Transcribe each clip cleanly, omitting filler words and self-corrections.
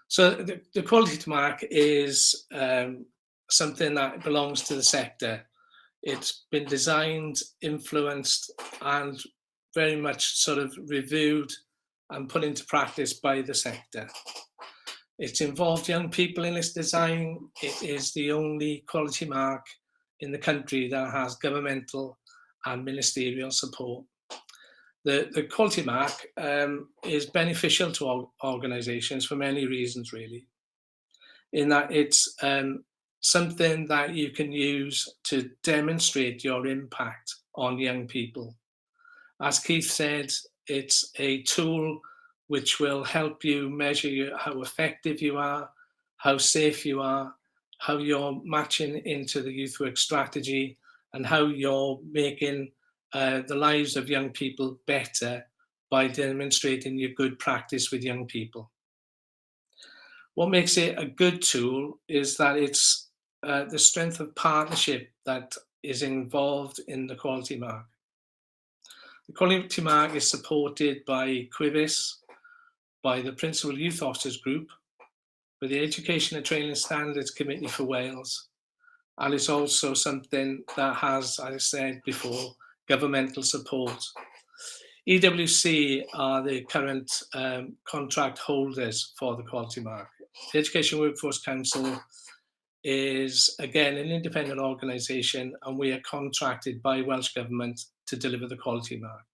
So the quality mark is something that belongs to the sector. It's been designed, influenced, and very much sort of reviewed and put into practice by the sector. It's involved young people in its design. It is the only quality mark in the country that has governmental and ministerial support. The quality mark is beneficial to organisations for many reasons, really, in that it's something that you can use to demonstrate your impact on young people. As Keith said, it's a tool which will help you measure how effective you are, how safe you are, how you're matching into the youth work strategy, and how you're making the lives of young people better by demonstrating your good practice with young people. What makes it a good tool is that it's the strength of partnership that is involved in the quality mark. The quality mark is supported by Quivis, by the Principal Youth Officers Group, by the Education and Training Standards Committee for Wales, and it's also something that has, as I said before, governmental support. EWC are the current contract holders for the quality mark. The Education Workforce Council is, again, an independent organisation, and we are contracted by Welsh Government to deliver the quality mark.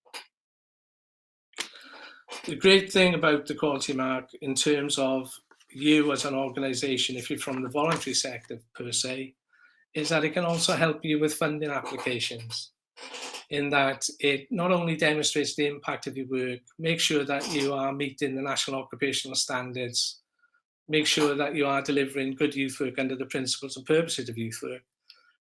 The great thing about the quality mark in terms of you as an organisation, if you're from the voluntary sector per se, is that it can also help you with funding applications, in that it not only demonstrates the impact of your work, make sure that you are meeting the national occupational standards, make sure that you are delivering good youth work under the principles and purposes of youth work.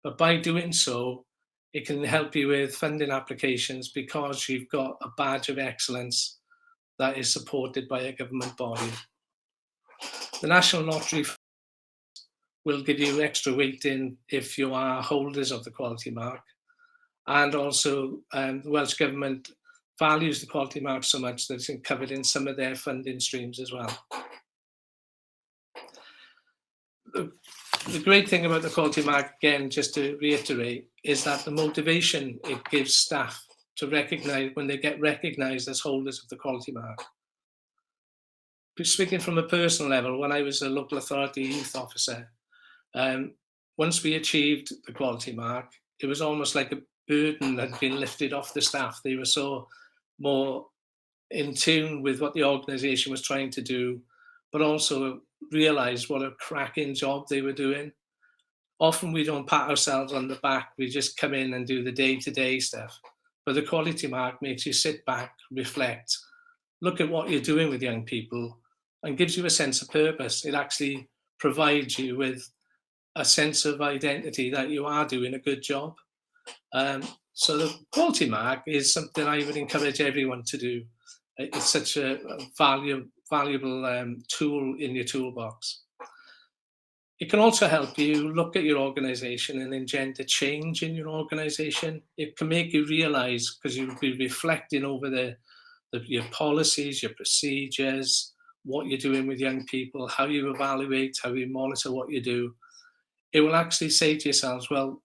But by doing so, it can help you with funding applications because you've got a badge of excellence that is supported by a government body. The National Lottery will give you extra weighting if you are holders of the quality mark. And also the Welsh Government values the quality mark so much that it's covered in some of their funding streams as well. The great thing about the quality mark, again, just to reiterate, is that the motivation it gives staff to recognise when they get recognised as holders of the quality mark. Speaking from a personal level, when I was a local authority youth officer, once we achieved the quality mark, it was almost like a burden that had been lifted off the staff. They were so more in tune with what the organisation was trying to do, but also realised what a cracking job they were doing. Often we don't pat ourselves on the back, we just come in and do the day-to-day stuff. But the quality mark makes you sit back, reflect, look at what you're doing with young people, and gives you a sense of purpose. It actually provides you with a sense of identity that you are doing a good job. So the quality mark is something I would encourage everyone to do. It's such a valuable tool in your toolbox. It can also help you look at your organisation and engender change in your organisation. It can make you realise, because you'll be reflecting over your policies, your procedures, what you're doing with young people, how you evaluate, how you monitor what you do. It will actually say to yourselves, well,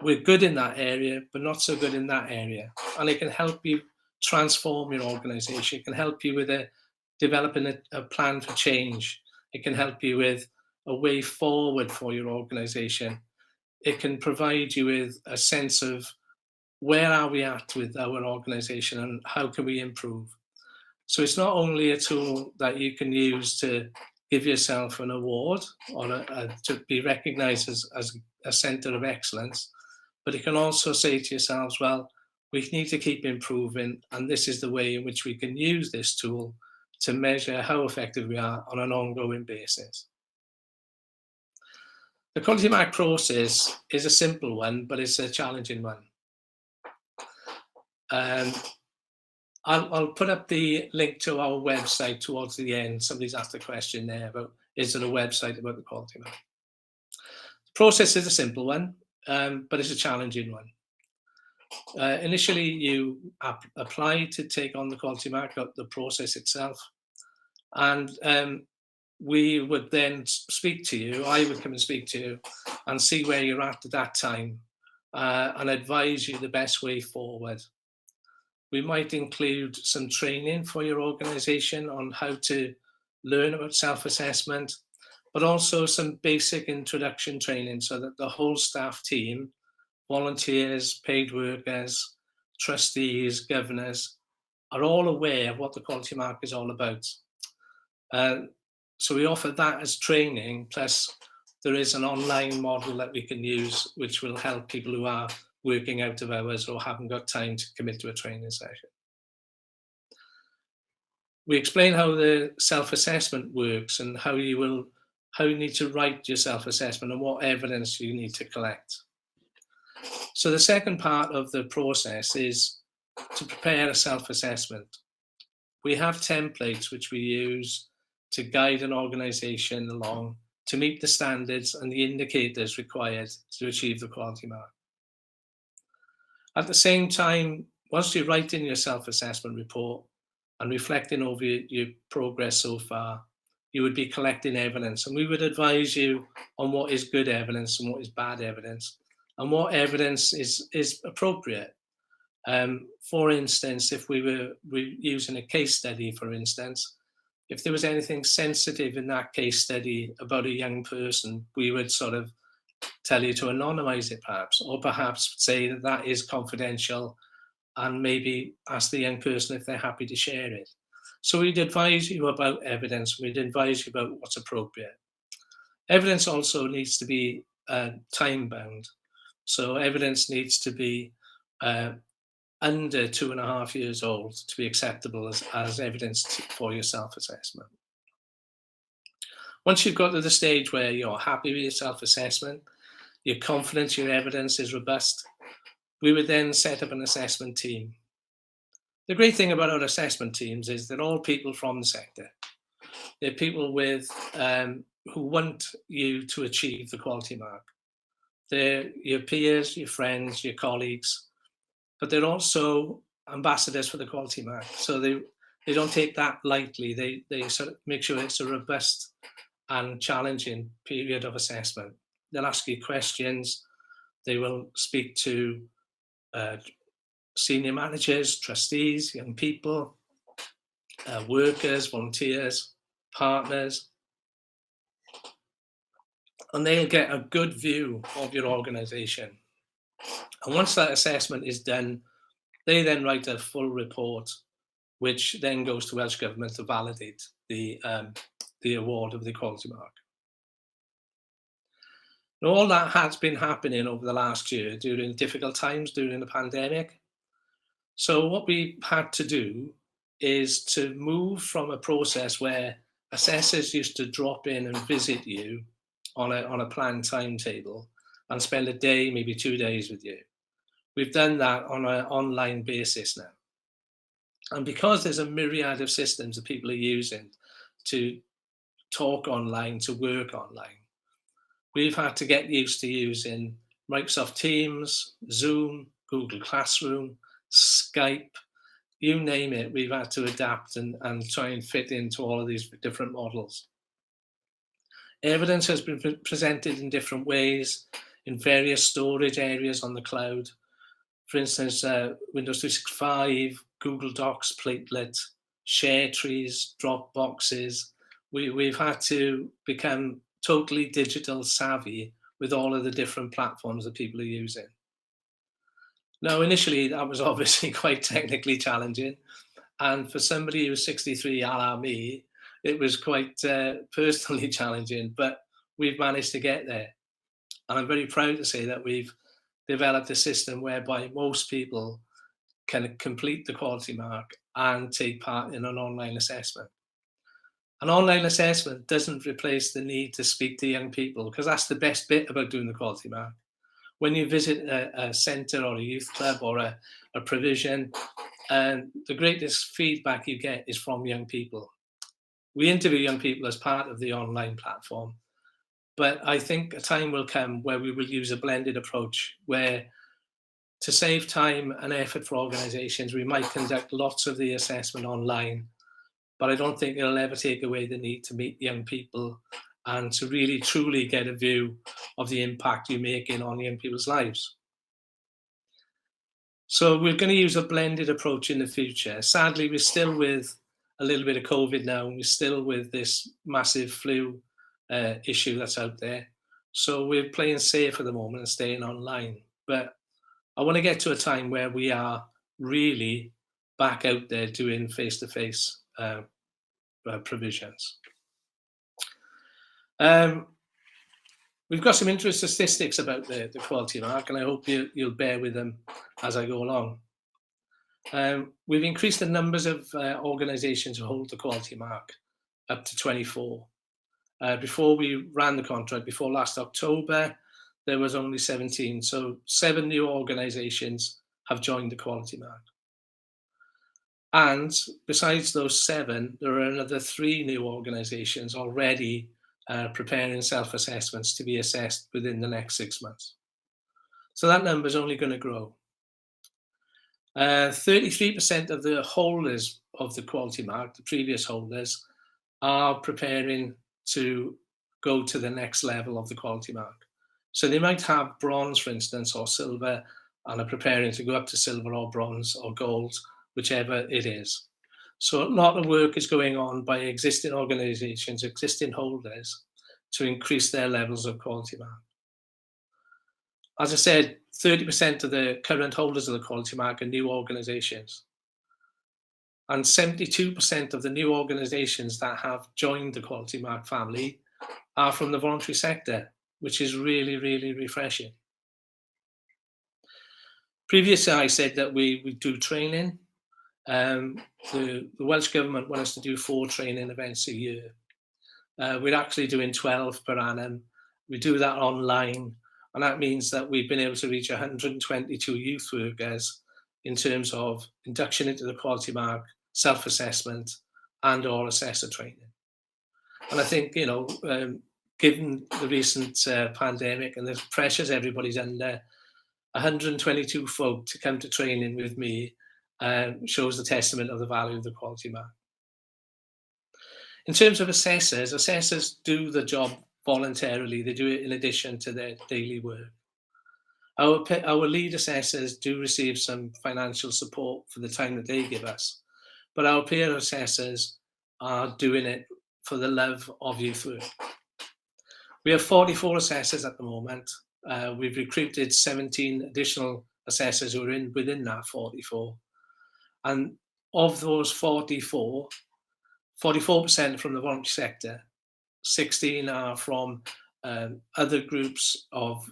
we're good in that area, but not so good in that area. And it can help you transform your organisation. It can help you with developing a plan for change. It can help you with a way forward for your organisation. It can provide you with a sense of where are we at with our organisation and how can we improve. So it's not only a tool that you can use to give yourself an award or to be recognised as a centre of excellence, but it can also say to yourselves, well, we need to keep improving, and this is the way in which we can use this tool to measure how effective we are on an ongoing basis. The quality mark process is a simple one, but it's a challenging one. I'll put up the link to our website towards the end. Somebody's asked a question there about, is there a website about the quality mark? The process is a simple one, but it's a challenging one. Initially, you apply to take on the quality mark, the process itself. And we would then speak to you, I would come and speak to you and see where you're at that time and advise you the best way forward. We might include some training for your organisation on how to learn about self-assessment, but also some basic introduction training so that the whole staff team, volunteers, paid workers, trustees, governors, are all aware of what the quality mark is all about. So we offer that as training, plus there is an online model that we can use, which will help people who are working out of hours or haven't got time to commit to a training session. We explain how the self-assessment works and how you need to write your self-assessment and what evidence you need to collect. So the second part of the process is to prepare a self-assessment. We have templates which we use to guide an organisation along to meet the standards and the indicators required to achieve the quality mark. At the same time, once you're writing your self-assessment report and reflecting over your progress so far, you would be collecting evidence, and we would advise you on what is good evidence and what is bad evidence, and what evidence is appropriate. For instance, if we were using a case study, for instance, if there was anything sensitive in that case study about a young person, we would sort of tell you to anonymize it perhaps, or perhaps say that that is confidential and maybe ask the young person if they're happy to share it. So we'd advise you about evidence, we'd advise you about what's appropriate. Evidence also needs to be time bound. So evidence needs to be under 2.5 years old to be acceptable as evidence for your self-assessment. Once you've got to the stage where you're happy with your self-assessment, you're confident your evidence is robust, we would then set up an assessment team. The great thing about our assessment teams is they're all people from the sector. They're people with who want you to achieve the quality mark. They're your peers, your friends, your colleagues, but they're also ambassadors for the quality mark. So they don't take that lightly. They sort of make sure it's a robust and challenging period of assessment. They'll ask you questions. They will speak to senior managers, trustees, young people, workers, volunteers, partners, and they'll get a good view of your organisation. And once that assessment is done, they then write a full report, which then goes to Welsh Government to validate the award of the quality mark. Now, all that has been happening over the last year during difficult times during the pandemic. So what we had to do is to move from a process where assessors used to drop in and visit you on a planned timetable and spend a day, maybe 2 days with you. We've done that on an online basis now. And because there's a myriad of systems that people are using to talk online, to work online, we've had to get used to using Microsoft Teams, Zoom, Google Classroom, Skype, you name it, we've had to adapt and try and fit into all of these different models. Evidence has been presented in different ways in various storage areas on the cloud. For instance, Windows 365, Google Docs, Platelet, share trees, Dropboxes. We've had to become totally digital savvy with all of the different platforms that people are using. Now, initially, that was obviously quite technically challenging. And for somebody who's 63, a la me, it was quite personally challenging, but we've managed to get there. And I'm very proud to say that we've developed a system whereby most people can complete the quality mark and take part in an online assessment. An online assessment doesn't replace the need to speak to young people, because that's the best bit about doing the quality mark. When you visit a centre or a youth club or a provision, the greatest feedback you get is from young people. We interview young people as part of the online platform, but I think a time will come where we will use a blended approach where, to save time and effort for organisations, we might conduct lots of the assessment online, but I don't think it'll ever take away the need to meet young people and to really truly get a view of the impact you're making on young people's lives. So we're going to use a blended approach in the future. Sadly, we're still with a little bit of COVID now, and we're still with this massive flu issue that's out there. So we're playing safe at the moment and staying online. But I want to get to a time where we are really back out there doing face-to-face provisions. We've got some interesting statistics about the quality mark, and I hope you'll bear with them as I go along. We've increased the numbers of organisations who hold the quality mark up to 24. Before we ran the contract, before last October, there was only 17. So 7 new organisations have joined the quality mark. And besides those 7, there are another 3 new organisations already preparing self-assessments to be assessed within the next 6 months. So that number is only going to grow. 33% of the holders of the quality mark, the previous holders, are preparing to go to the next level of the quality mark. So they might have bronze, for instance, or silver, and are preparing to go up to silver or bronze or gold, whichever it is. So a lot of work is going on by existing organisations, existing holders, to increase their levels of quality mark. As I said, 30% of the current holders of the quality mark are new organisations. And 72% of the new organisations that have joined the quality mark family are from the voluntary sector, which is really, really refreshing. Previously, I said that we do training. The Welsh Government want us to do 4 training events a year. We're actually doing 12 per annum. We do that online, and that means that we've been able to reach 122 youth workers in terms of induction into the quality mark, self-assessment, and or assessor training. And I think, given the recent pandemic and the pressures everybody's under, 122 folk to come to training with me shows the testament of the value of the quality mark. In terms of assessors, assessors do the job voluntarily. They do it in addition to their daily work. Our lead assessors do receive some financial support for the time that they give us, but our peer assessors are doing it for the love of youth work. We have 44 assessors at the moment. We've recruited 17 additional assessors who are within that 44. And of those 44, 44% from the voluntary sector, 16 are from other groups of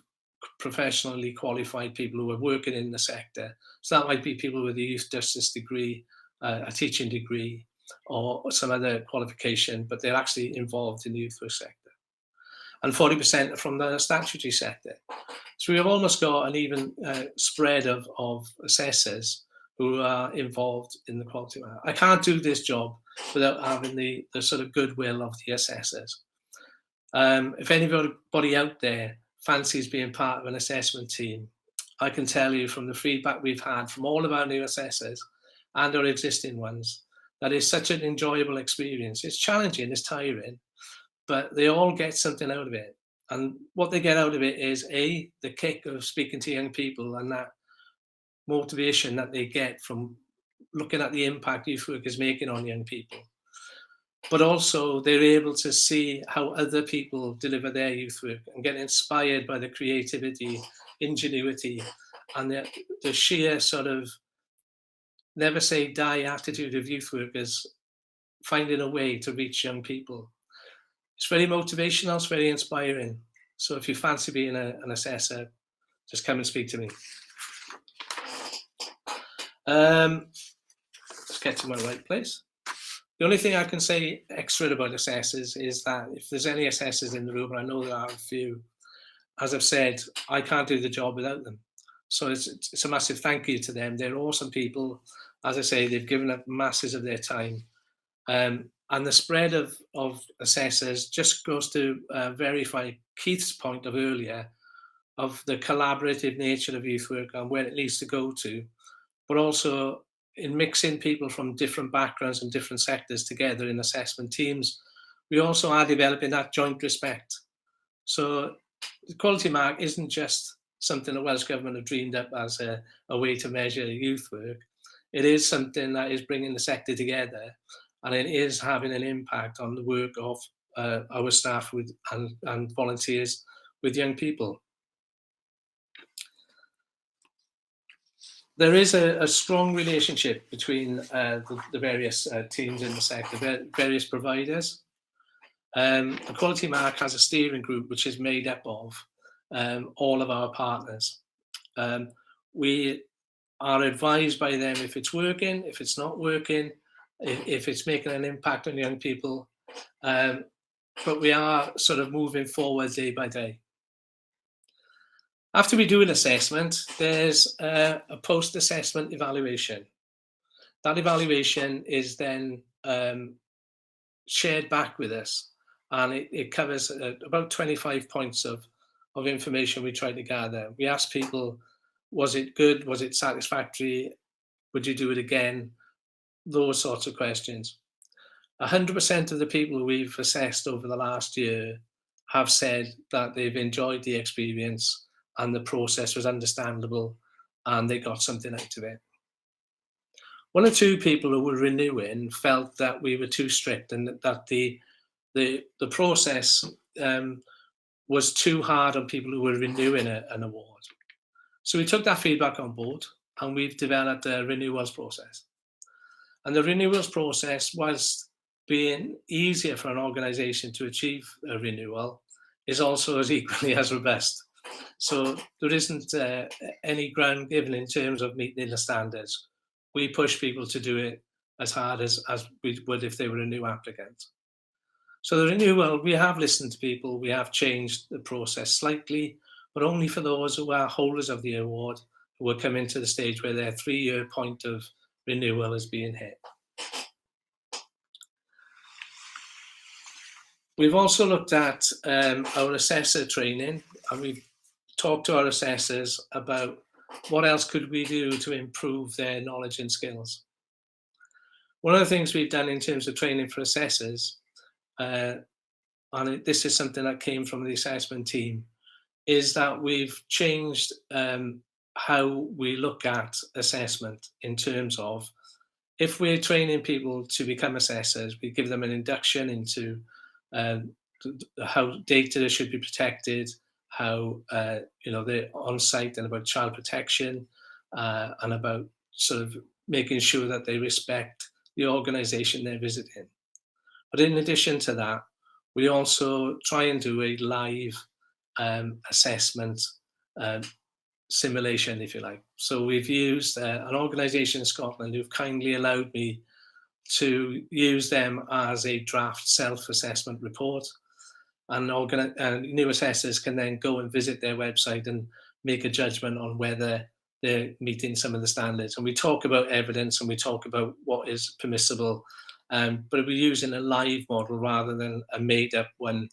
professionally qualified people who are working in the sector. So that might be people with a youth justice degree, a teaching degree, or some other qualification, but they're actually involved in the youth work sector. And 40% are from the statutory sector. So we've almost got an even spread of assessors who are involved in the quality mark. I can't do this job without having the sort of goodwill of the assessors. If anybody out there fancies being part of an assessment team, I can tell you from the feedback we've had from all of our new assessors and our existing ones, that is such an enjoyable experience. It's challenging, it's tiring, but they all get something out of it. And what they get out of it is the kick of speaking to young people and that motivation that they get from looking at the impact youth work is making on young people. But also they're able to see how other people deliver their youth work and get inspired by the creativity, ingenuity, and the sheer sort of never say die attitude of youth workers finding a way to reach young people. It's very motivational, it's very inspiring. So if you fancy being an assessor, just come and speak to me. Let's get to my right place. The only thing I can say extra about assessors is that if there's any assessors in the room, and I know there are a few, as I've said, I can't do the job without them. So it's a massive thank you to them. They're awesome people. As I say, they've given up masses of their time. And the spread of assessors just goes to verify Keith's point of earlier of the collaborative nature of youth work and where it needs to go to, but also in mixing people from different backgrounds and different sectors together in assessment teams, we also are developing that joint respect. So the quality mark isn't just something the Welsh Government have dreamed up as a way to measure youth work. It is something that is bringing the sector together, and it is having an impact on the work of our staff and volunteers with young people. There is a strong relationship between the various teams in the sector, various providers. The Quality Mark has a steering group which is made up of all of our partners. We are advised by them if it's working, if it's not working, if it's making an impact on young people. But we are sort of moving forward day by day. After we do an assessment, there's a post-assessment evaluation. That evaluation is then shared back with us, and it covers about 25 points of information we try to gather. We ask people, was it good? Was it satisfactory? Would you do it again? Those sorts of questions. 100% of the people we've assessed over the last year have said that they've enjoyed the experience and the process was understandable and they got something out of it. One or two people who were renewing felt that we were too strict and that the process was too hard on people who were renewing an award. So we took that feedback on board and we've developed a renewals process. And the renewals process, whilst being easier for an organisation to achieve a renewal, is also as equally as robust. So there isn't any ground given in terms of meeting the standards. We push people to do it as hard as we would if they were a new applicant. So the renewal, we have listened to people, we have changed the process slightly, but only for those who are holders of the award, who are coming to the stage where their 3-year point of renewal is being hit. We've also looked at our assessor training, and we've talked to our assessors about what else could we do to improve their knowledge and skills. One of the things we've done in terms of training for assessors, and this is something that came from the assessment team, is that we've changed how we look at assessment in terms of, if we're training people to become assessors, we give them an induction into how data should be protected, how they're on site, and about child protection, and about sort of making sure that they respect the organisation they're visiting. But in addition to that, we also try and do a live assessment simulation, if you like. So we've used an organisation in Scotland who've kindly allowed me to use them as a draft self-assessment report. And new assessors can then go and visit their website and make a judgment on whether they're meeting some of the standards. And we talk about evidence and we talk about what is permissible, but we're using a live model rather than a made-up one,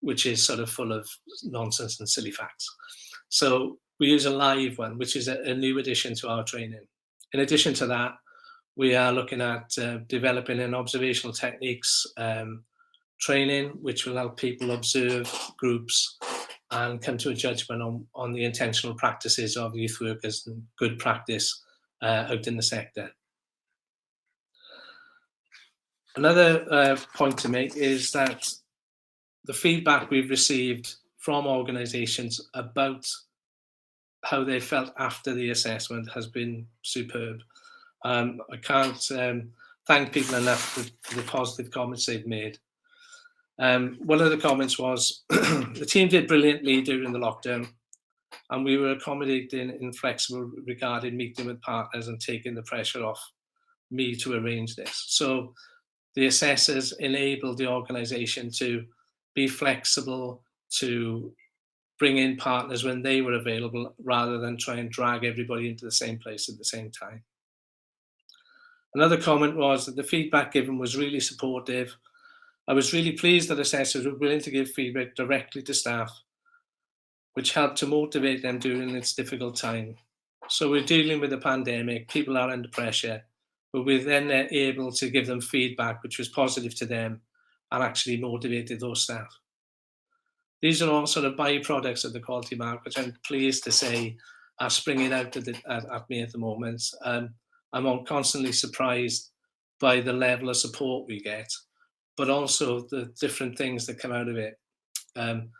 which is sort of full of nonsense and silly facts. So we use a live one, which is a new addition to our training. In addition to that, we are looking at developing an observational techniques training, which will help people observe groups and come to a judgment on the intentional practices of youth workers and good practice out in the sector. Another point to make is that the feedback we've received from organisations about how they felt after the assessment has been superb. I can't thank people enough for the positive comments they've made. One of the comments was, the team did brilliantly during the lockdown, and we were accommodating and flexible regarding meeting with partners and taking the pressure off me to arrange this. So the assessors enabled the organisation to be flexible, to bring in partners when they were available, rather than try and drag everybody into the same place at the same time. Another comment was that the feedback given was really supportive. I was really pleased that assessors were willing to give feedback directly to staff, which helped to motivate them during this difficult time. So we're dealing with a pandemic, people are under pressure, but we're then able to give them feedback which was positive to them and actually motivated those staff. These are all sort of byproducts of the quality mark, which I'm pleased to say are springing out at me at the moment. I'm constantly surprised by the level of support we get, but also the different things that come out of it. An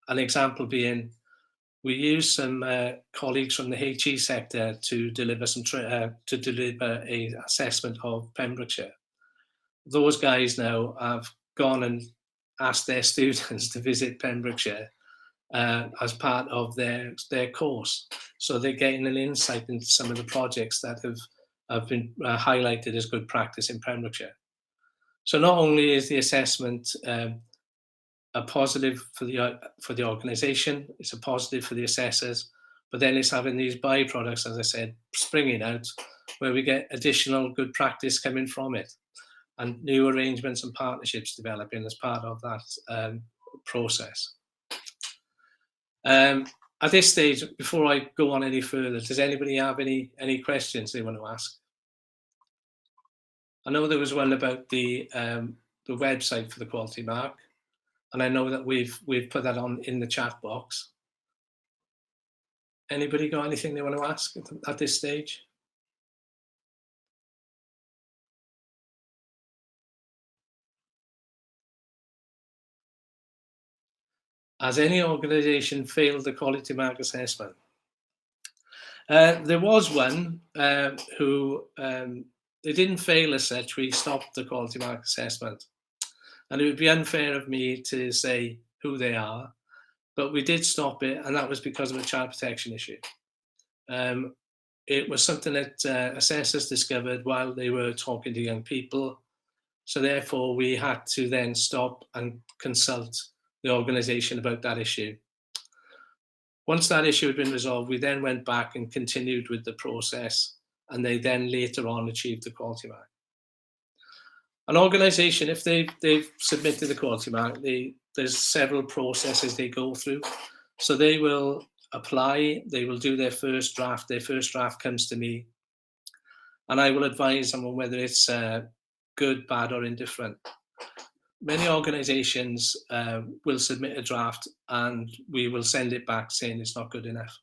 example being, we use some colleagues from the HE sector to deliver a assessment of Pembrokeshire. Those guys now have gone and asked their students to visit Pembrokeshire as part of their course. So they're getting an insight into some of the projects that have been highlighted as good practice in Pembrokeshire. So not only is the assessment a positive for the organisation, it's a positive for the assessors, but then it's having these byproducts, as I said, springing out, where we get additional good practice coming from it, and new arrangements and partnerships developing as part of that process. At this stage, before I go on any further, does anybody have any questions they want to ask? I know there was one about the website for the quality mark, and I know that we've put that on in the chat box. Anybody got anything they want to ask at this stage? Has any organisation failed the quality mark assessment? There was one who they didn't fail as such. We stopped the quality mark assessment, and it would be unfair of me to say who they are, but we did stop it, and that was because of a child protection issue. It was something that assessors discovered while they were talking to young people, so therefore we had to then stop and consult the organisation about that issue. Once that issue had been resolved, we then went back and continued with the process, and they then later on achieved the quality mark. An organisation, if they've submitted the quality mark, there's several processes they go through. So they will apply, they will do their first draft. Their first draft comes to me, and I will advise them on whether it's good, bad, or indifferent. Many organisations will submit a draft, and we will send it back saying it's not good enough.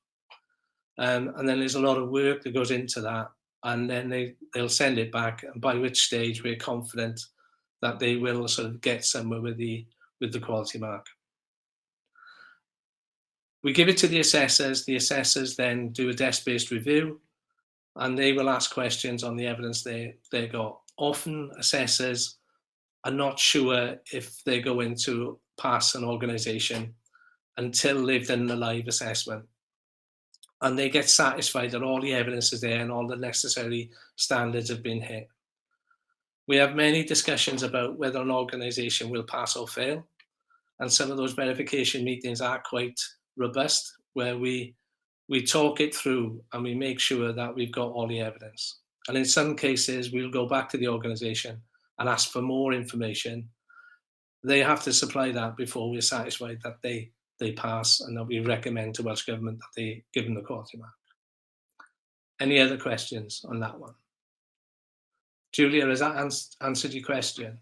And then there's a lot of work that goes into that, and then they'll send it back, and by which stage we're confident that they will sort of get somewhere with the quality mark. We give it to the assessors then do a desk-based review, and they will ask questions on the evidence they got. Often assessors are not sure if they're going to pass an organisation until they've done the live assessment. And they get satisfied that all the evidence is there and all the necessary standards have been hit. We have many discussions about whether an organisation will pass or fail. And some of those verification meetings are quite robust, where we talk it through and we make sure that we've got all the evidence. And in some cases, we'll go back to the organisation and ask for more information. They have to supply that before we're satisfied that they pass and that we recommend to Welsh Government that they give them the quality mark. Any other questions on that one? Julia, has that answered your question?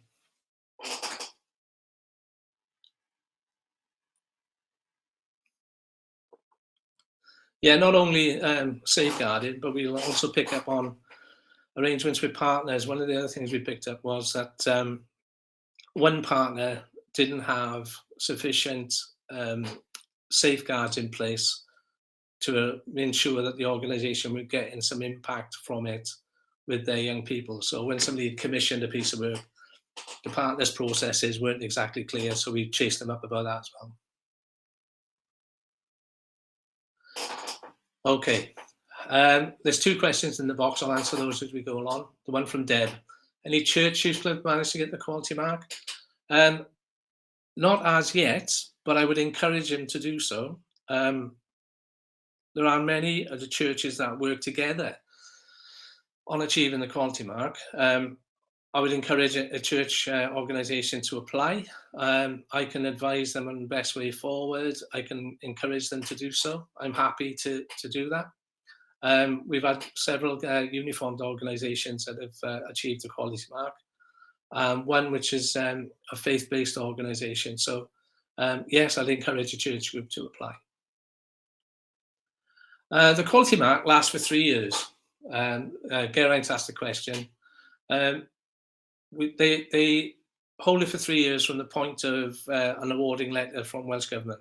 Yeah, not only safeguarding, but we'll also pick up on arrangements with partners. One of the other things we picked up was that one partner didn't have sufficient safeguards in place to ensure that the organisation would get some impact from it with their young people. So when somebody commissioned a piece of work, the partners' processes weren't exactly clear, so we chased them up about that as well. Okay, there's two questions in the box. I'll answer those as we go along. The one from Deb. Any church youth club managed to get the quality mark? Not as yet, but I would encourage him to do so. There are many of the churches that work together on achieving the quality mark. I would encourage a church organisation to apply. I can advise them on the best way forward. I can encourage them to do so. I'm happy to do that. We've had several uniformed organisations that have achieved the quality mark. One which is a faith-based organisation. So yes, I'd encourage a church group to apply. The quality mark lasts for 3 years. Geraint asked the question. They hold it for 3 years from the point of an awarding letter from Welsh Government.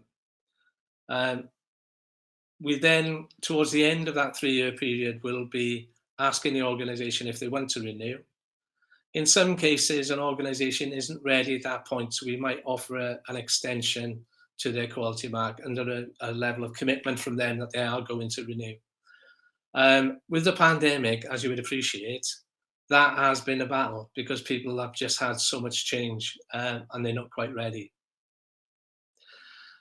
We then, towards the end of that 3-year period, will be asking the organisation if they want to renew. In some cases, an organisation isn't ready at that point, so we might offer an extension to their quality mark under a level of commitment from them that they are going to renew. With the pandemic, as you would appreciate, that has been a battle because people have just had so much change and they're not quite ready.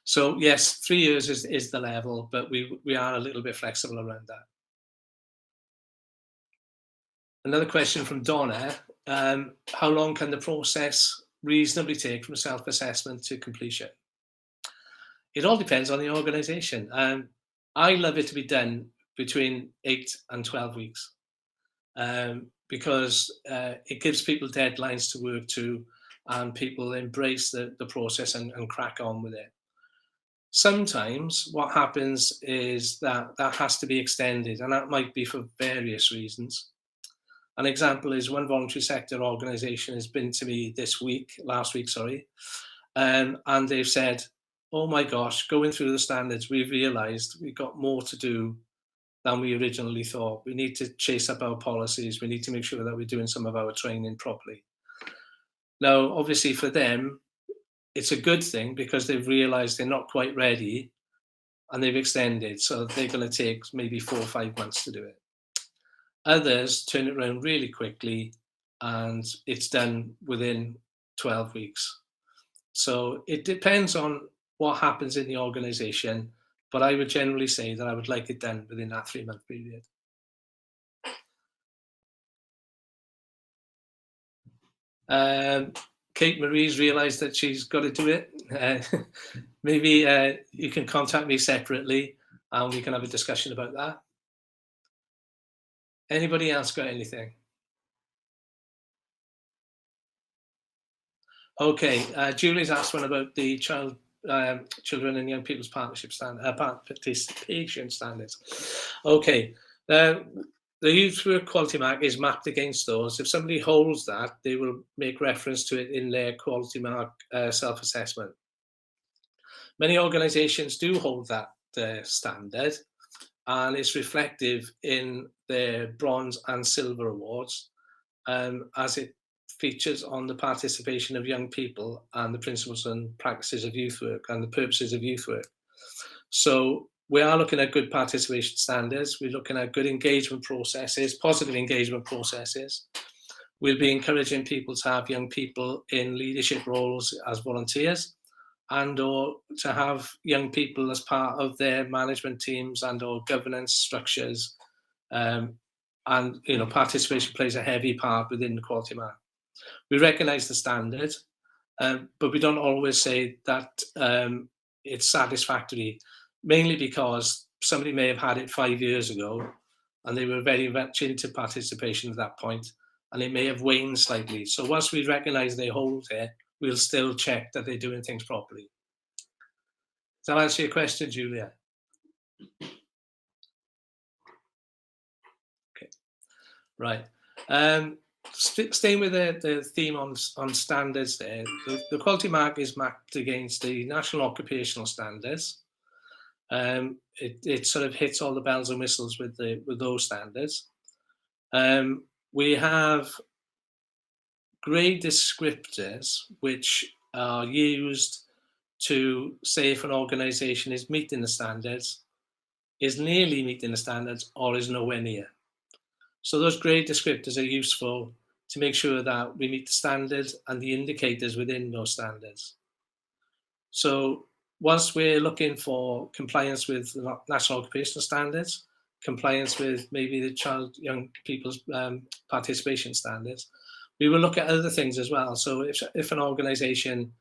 So yes, 3 years is the level, but we are a little bit flexible around that. Another question from Donna. How long can the process reasonably take from self-assessment to completion? It all depends on the organisation. I love it to be done between 8 and 12 weeks because it gives people deadlines to work to and people embrace the process and crack on with it. Sometimes what happens is that has to be extended, and that might be for various reasons. An example is one voluntary sector organisation has been to me last week, and they've said, oh my gosh, going through the standards, we've realised we've got more to do than we originally thought. We need to chase up our policies. We need to make sure that we're doing some of our training properly. Now, obviously for them, it's a good thing because they've realised they're not quite ready and they've extended. So they're going to take maybe 4 or 5 months to do it. Others turn it around really quickly and it's done within 12 weeks. So it depends on what happens in the organisation, but I would generally say that I would like it done within that 3-month period. Kate Marie's realised that she's got to do it. Maybe you can contact me separately and we can have a discussion about that. Anybody else got anything? Okay, Julie's asked one about the children and young people's participation standards. Okay, the youth work quality mark is mapped against those. If somebody holds that, they will make reference to it in their quality mark self-assessment. Many organisations do hold that standard, and it's reflective in their bronze and silver awards, as it features on the participation of young people and the principles and practices of youth work and the purposes of youth work. So we are looking at good participation standards. We're looking at good engagement processes, positive engagement processes. We'll be encouraging people to have young people in leadership roles as volunteers and or to have young people as part of their management teams and or governance structures. And participation plays a heavy part within the quality mark. We recognise the standard, but we don't always say that it's satisfactory, mainly because somebody may have had it 5 years ago and they were very much into participation at that point, and it may have waned slightly. So once we recognise they hold it, we'll still check that they're doing things properly. Does that answer your question, Julia? Okay, right. Staying with the theme on standards there, the quality mark is mapped against the national occupational standards. It sort of hits all the bells and whistles with those standards. We have grade descriptors which are used to say if an organisation is meeting the standards, is nearly meeting the standards, or is nowhere near. So those grade descriptors are useful to make sure that we meet the standards and the indicators within those standards. So whilst we're looking for compliance with the national occupational standards, compliance with maybe the young people's participation standards, we will look at other things as well. So if an organisation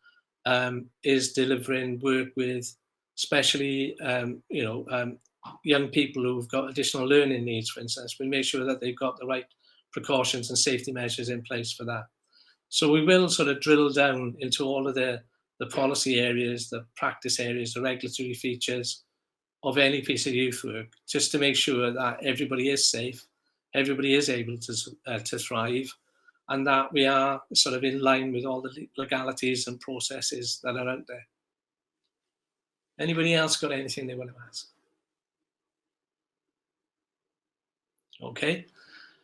is delivering work with especially young people who've got additional learning needs, for instance, we make sure that they've got the right precautions and safety measures in place for that. So we will sort of drill down into all of the policy areas, the practice areas, the regulatory features of any piece of youth work, just to make sure that everybody is safe, everybody is able to thrive, and that we are sort of in line with all the legalities and processes that are out there. Anybody else got anything they want to ask? Okay,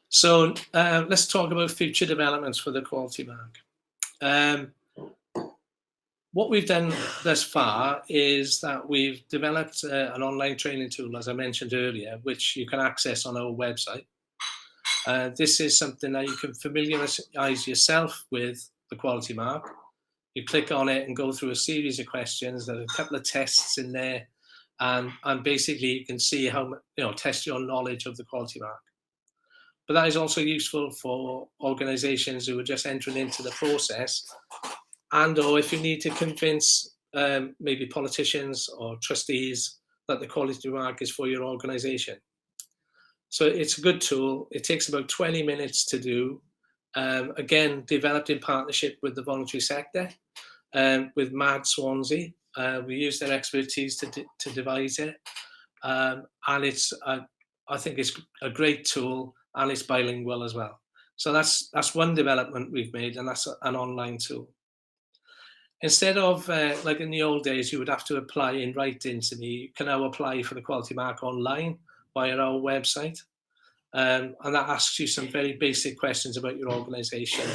so let's talk about future developments for the quality mark. What we've done thus far is that we've developed an online training tool, as I mentioned earlier, which you can access on our website. This is something that you can familiarise yourself with the quality mark. You click on it and go through a series of questions. There are a couple of tests in there, and basically you can see how, test your knowledge of the quality mark. But that is also useful for organisations who are just entering into the process, and or if you need to convince maybe politicians or trustees that the quality mark is for your organisation. So it's a good tool. It takes about 20 minutes to do. Again, developed in partnership with the voluntary sector, with MAD Swansea. We use their expertise to devise it. And it's, I think it's a great tool, and it's bilingual as well. So that's one development we've made, and that's an online tool. Instead of, like in the old days, you would have to apply in writing to me, you can now apply for the quality mark online via our website. And that asks you some very basic questions about your organisation,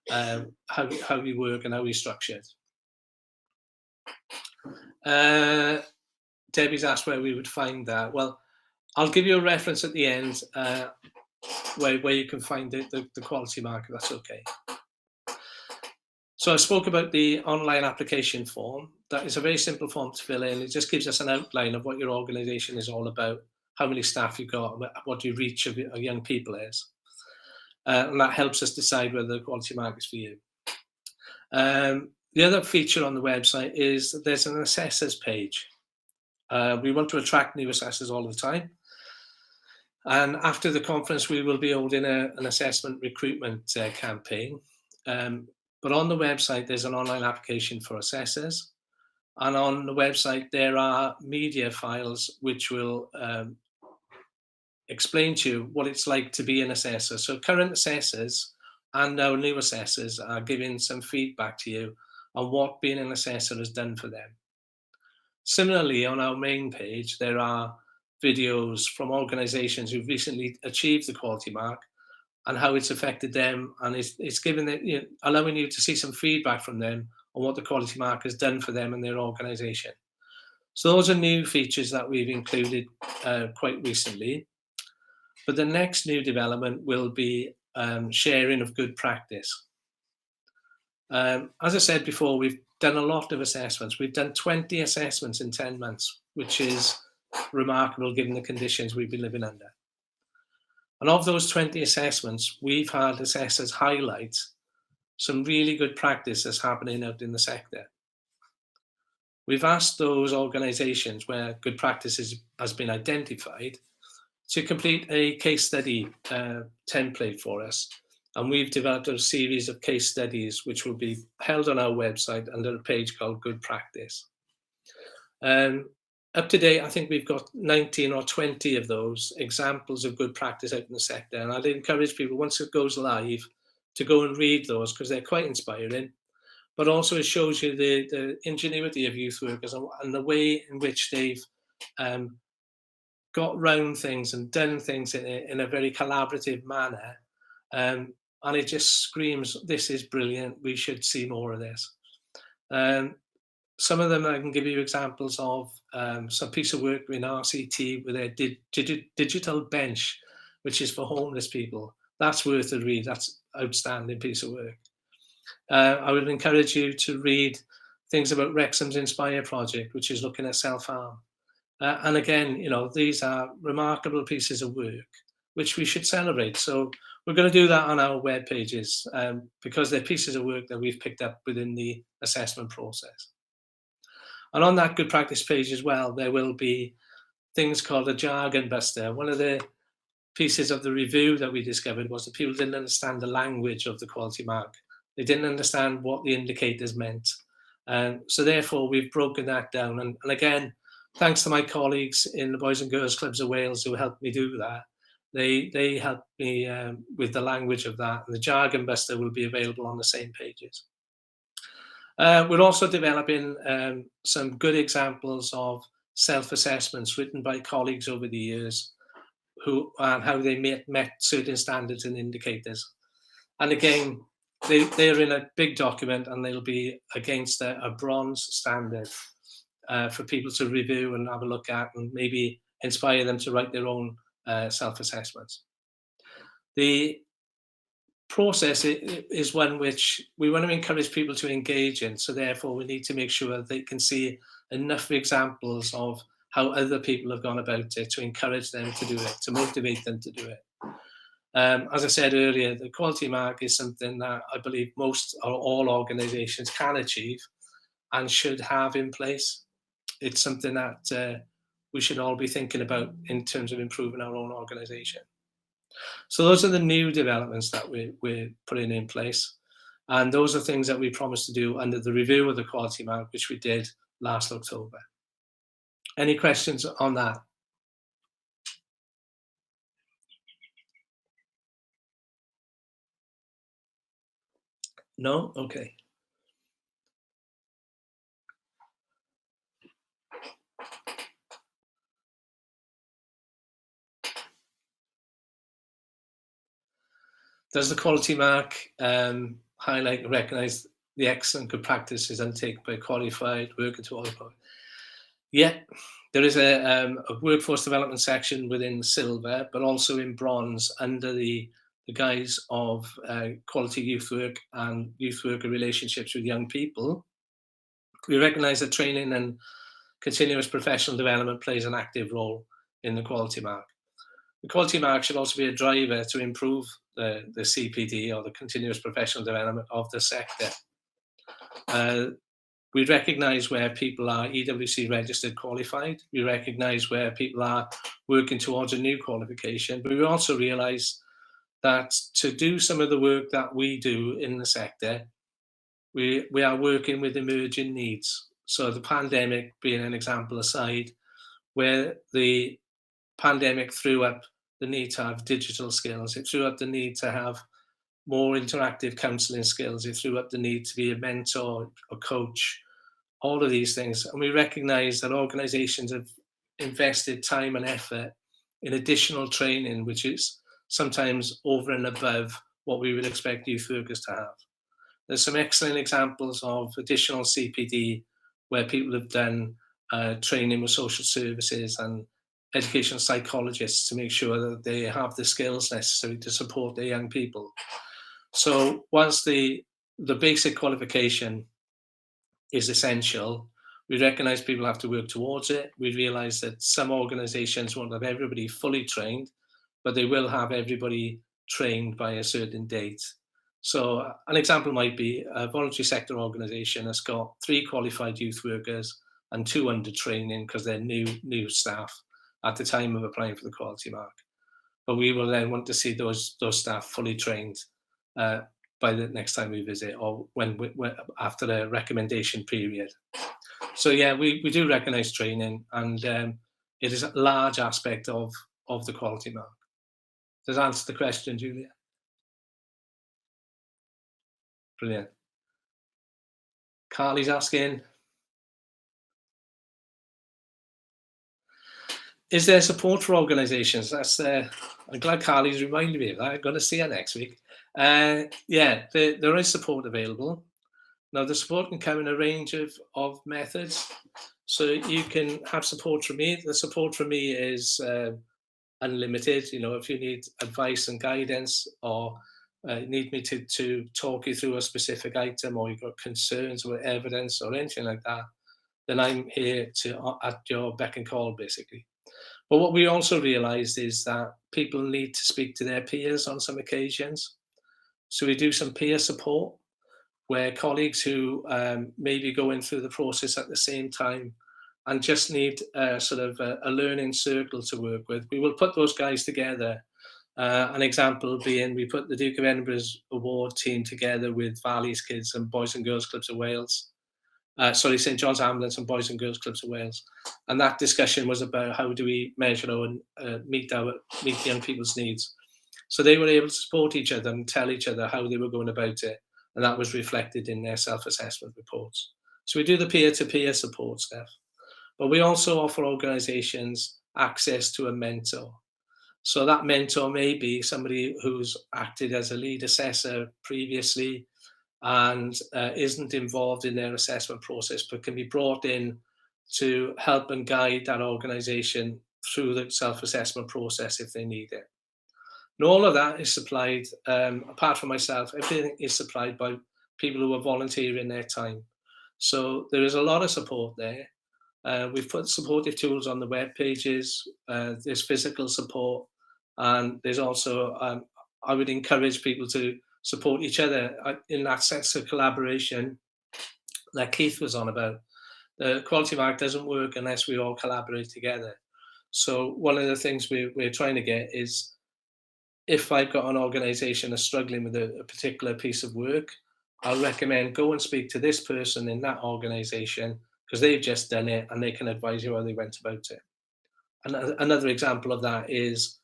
how you work and how you're structured. Debbie's asked where we would find that. Well, I'll give you a reference at the end where you can find the quality mark, if that's okay. So I spoke about the online application form. That is a very simple form to fill in. It just gives us an outline of what your organisation is all about, how many staff you've got, what your reach of young people is. And that helps us decide whether the quality mark is for you. The other feature on the website is that there's an assessors page. We want to attract new assessors all the time. And after the conference, we will be holding an assessment recruitment campaign. But on the website, there's an online application for assessors. And on the website, there are media files which will explain to you what it's like to be an assessor. So current assessors and our new assessors are giving some feedback to you on what being an assessor has done for them. Similarly, on our main page, there are videos from organisations who've recently achieved the quality mark and how it's affected them, and it's giving it, allowing you to see some feedback from them on what the quality mark has done for them and their organisation. So those are new features that we've included quite recently. But the next new development will be sharing of good practice. As I said before, we've done a lot of assessments. We've done 20 assessments in 10 months, which is remarkable given the conditions we've been living under. And of those 20 assessments, we've had assessors highlight some really good practice that's happening out in the sector. We've asked those organisations where good practice has been identified to complete a case study template for us. And we've developed a series of case studies which will be held on our website under a page called Good Practice. Up to date, I think we've got 19 or 20 of those examples of good practice out in the sector. And I'd encourage people, once it goes live, to go and read those because they're quite inspiring. But also it shows you the ingenuity of youth workers and the way in which they've got round things and done things in a very collaborative manner. And it just screams, this is brilliant, we should see more of this. Some of them I can give you examples of some piece of work in RCT with their digital bench, which is for homeless people. That's worth a read, that's outstanding piece of work. I would encourage you to read things about Wrexham's Inspire project, which is looking at self-harm. And again, these are remarkable pieces of work, which we should celebrate. So we're going to do that on our web pages because they're pieces of work that we've picked up within the assessment process. And on that good practice page as well, there will be things called a jargon buster. One of the pieces of the review that we discovered was that people didn't understand the language of the quality mark. They didn't understand what the indicators meant. So therefore, we've broken that down. And again, thanks to my colleagues in the Boys and Girls Clubs of Wales who helped me do that. They helped me with the language of that. And the jargon buster will be available on the same pages. We're also developing some good examples of self-assessments written by colleagues over the years and how they met certain standards and indicators. And again, they're in a big document and they'll be against a bronze standard for people to review and have a look at and maybe inspire them to write their own self-assessments. The process is one which we want to encourage people to engage in, so therefore we need to make sure they can see enough examples of how other people have gone about it to encourage them to do it, to motivate them to do it. As I said earlier, the quality mark is something that I believe most or all organisations can achieve and should have in place. It's something that we should all be thinking about in terms of improving our own organisation. So those are the new developments that we're putting in place. And those are things that we promised to do under the review of the quality mark, which we did last October. Any questions on that? No? Okay. Does the quality mark highlight and recognise the excellent good practices undertaken by qualified worker to qualified? Yeah, there is a workforce development section within silver, but also in bronze under the guise of quality youth work and youth worker relationships with young people. We recognise that training and continuous professional development plays an active role in the quality mark. The quality mark should also be a driver to improve the CPD, or the continuous professional development of the sector. We recognise where people are EWC registered qualified. We recognise where people are working towards a new qualification, but we also realise that to do some of the work that we do in the sector, we are working with emerging needs. So the pandemic being an example aside, where the pandemic threw up the need to have digital skills, it threw up the need to have more interactive counselling skills, it threw up the need to be a mentor, a coach, all of these things. And we recognise that organisations have invested time and effort in additional training, which is sometimes over and above what we would expect youth workers to have. There's some excellent examples of additional CPD where people have done training with social services and educational psychologists to make sure that they have the skills necessary to support their young people. So once the basic qualification is essential, we recognise people have to work towards it. We realise that some organisations won't have everybody fully trained, but they will have everybody trained by a certain date. So an example might be a voluntary sector organisation has got 3 qualified youth workers and 2 under training because they're new staff at the time of applying for the quality mark. But we will then want to see those staff fully trained by the next time we visit, or when after the recommendation period. So yeah, we do recognise training, and it is a large aspect of the quality mark. Does that answer the question, Julia? Brilliant. Carly's asking, is there support for organisations? That's I'm glad Carly's reminded me of that. I'm going to see her next week. Yeah, there is support available. Now, the support can come in a range of methods. So you can have support from me. The support from me is unlimited. You know, if you need advice and guidance, or need me to talk you through a specific item, or you've got concerns or evidence or anything like that, then I'm here at your beck and call, basically. But what we also realised is that people need to speak to their peers on some occasions. So we do some peer support, where colleagues who may be going through the process at the same time and just need sort of a learning circle to work with, we will put those guys together. An example being we put the Duke of Edinburgh's award team together with Valley's kids and Boys and Girls Clubs of Wales. St John's Ambulance and Boys and Girls Clubs of Wales. And that discussion was about how do we measure and meet young people's needs. So they were able to support each other and tell each other how they were going about it. And that was reflected in their self-assessment reports. So we do the peer-to-peer support stuff. But we also offer organisations access to a mentor. So that mentor may be somebody who's acted as a lead assessor previously and isn't involved in their assessment process, but can be brought in to help and guide that organisation through the self-assessment process if they need it. And all of that is supplied, apart from myself, everything is supplied by people who are volunteering their time. So there is a lot of support there. We've put supportive tools on the web pages, there's physical support, and there's also, I would encourage people to support each other in that sense of collaboration that Keith was on about. The quality mark doesn't work unless we all collaborate together. So one of the things we're trying to get is, if I've got an organisation that's struggling with a particular piece of work, I'll recommend go and speak to this person in that organisation because they've just done it and they can advise you how they went about it. And another example of that is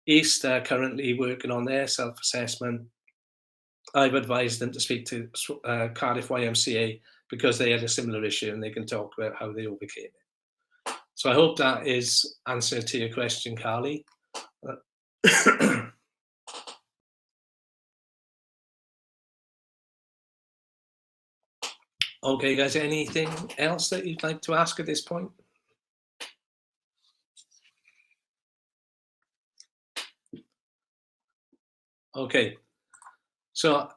East are currently working on their self-assessment. I've advised them to speak to Cardiff YMCA because they had a similar issue and they can talk about how they overcame it. So I hope that is answer to your question, Carly. Okay, guys, anything else that you'd like to ask at this point? Okay, so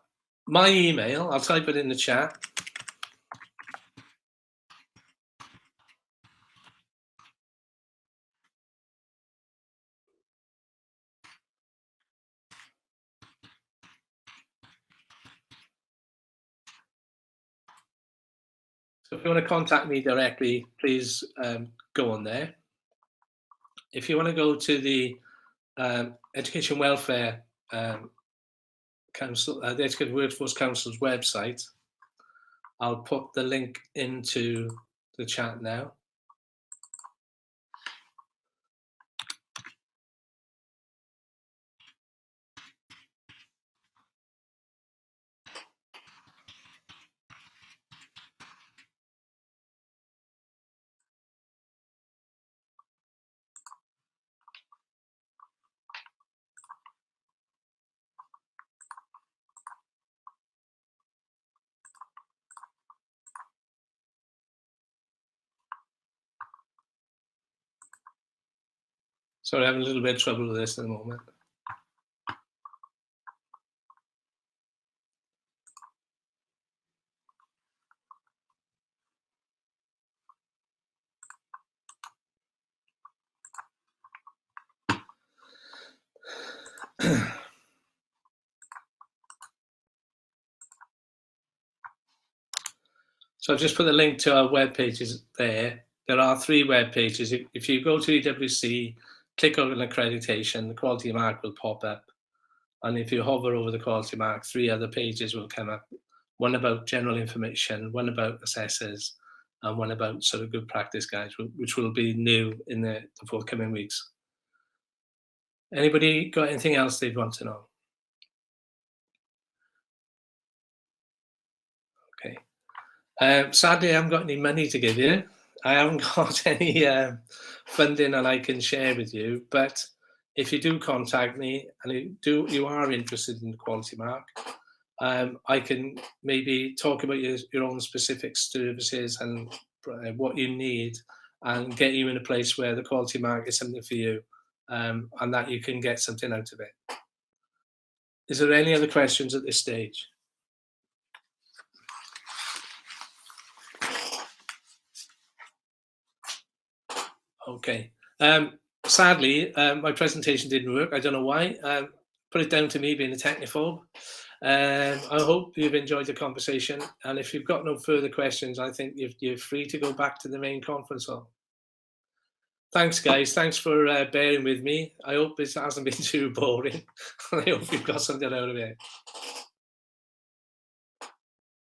my email, I'll type it in the chat. So if you want to contact me directly, please go on there. If you want to go to the Education Welfare Council, the Education Workforce Council's website, I'll put the link into the chat now. Sorry, I'm having a little bit of trouble with this at the moment. So I've just put the link to our web pages there. There are 3 web pages. If you go to EWC, click on accreditation, the quality mark will pop up. And if you hover over the quality mark, 3 other pages will come up. One about general information, one about assessors, and one about sort of good practice guides, which will be new in the forthcoming weeks. Anybody got anything else they'd want to know? Okay. Sadly, I haven't got any money to give you. I haven't got any funding that I can share with you. But if you do contact me and you are interested in the quality mark, I can maybe talk about your own specific services and what you need and get you in a place where the quality mark is something for you and that you can get something out of it. Is there any other questions at this stage? Okay. Sadly, my presentation didn't work. I don't know why. Put it down to me being a technophobe. I hope you've enjoyed the conversation, and if you've got no further questions, I think you're free to go back to the main conference hall. Thanks, guys. Thanks for bearing with me. I hope this hasn't been too boring. I hope you've got something out of it.